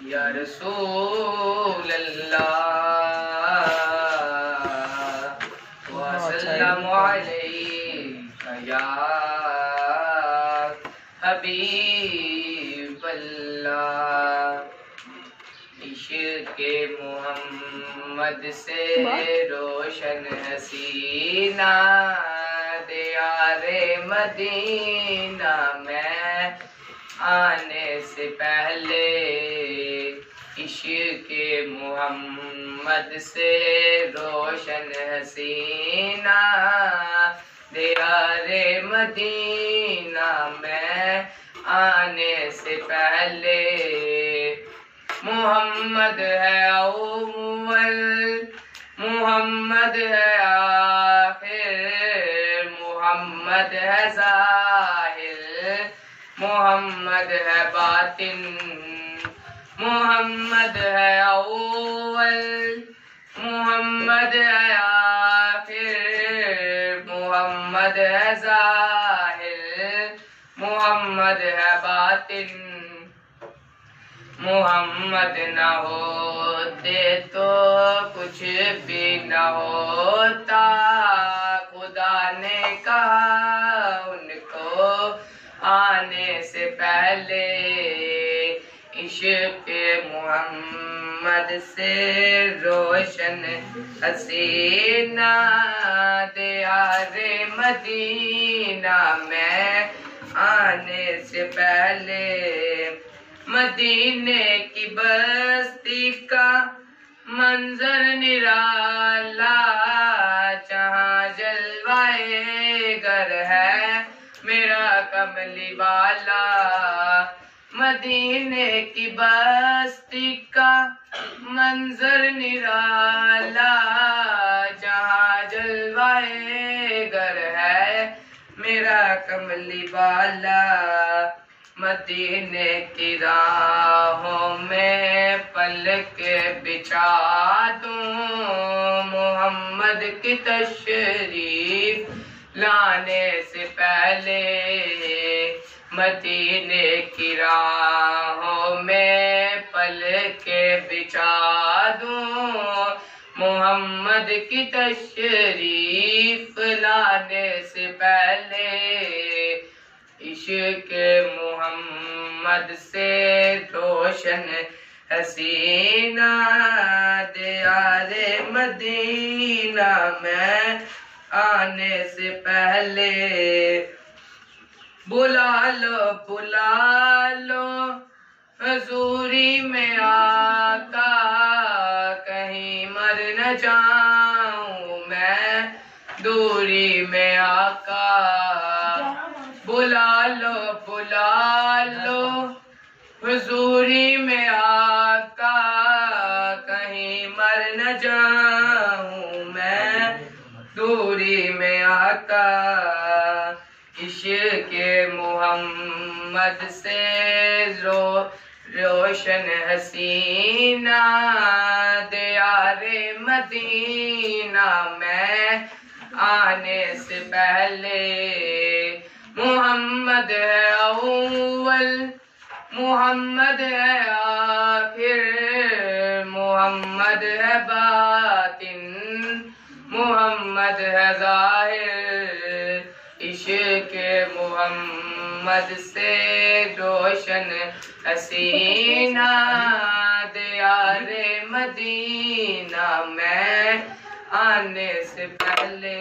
या रसूल अल्लाह वसल्लम अलैका या हबीब अल्लाह। इश्क़ मोहम्मद से रोशन हसीना दियारे मदीना में आने से पहले इश्क़ मोहम्मद से रोशन हसीना दियारे मदीना में आने से पहले मोहम्मद है अव्वल मोहम्मद है आखिर मोहम्मद है ज़ाहिर मोहम्मद है बातिन मोहम्मद है अव्वल मोहम्मद है आखिर मोहम्मद है ज़ाहिर मोहम्मद है बातिन। मोहम्मद न होते तो कुछ भी न होता खुदा ने कहा उनको आने से पहले इश्क़ मोहम्मद से रोशन हसीना दियारे मदीना में आने से पहले मदीने की बस्ती का मंजर निराला जहाँ जलवाए गर है मेरा कमली वाला। मदीने की बस्ती का मंजर निराला जहाँ जलवाए गर है मेरा कमली वाला। मदीने की राहों में पलक बिछा दूं मोहम्मद की तशरीफ लाने से पहले मदीने की राहों में पलक बिछा दूं मोहम्मद की तशरीफ लाने से पहले इश्क़ मोहम्मद से रोशन हसीना दियारे मदीना में आने से पहले बुला लो हजूरी में आका कहीं मर न जाऊं मैं दूरी में आका। बुला लो हुजूरी में आका कहीं मर न जाऊं मैं दूरी में आका। इश्क़ मोहम्मद से रोशन हसीना दियारे मदीना में आने से पहले मोहम्मद है अव्वल मोहम्मद है आखिर मोहम्मद है बातिन मोहम्मद है ज़ाहिर। इश्क़ मोहम्मद से रोशन हसीना दियारे मदीना में आने से पहले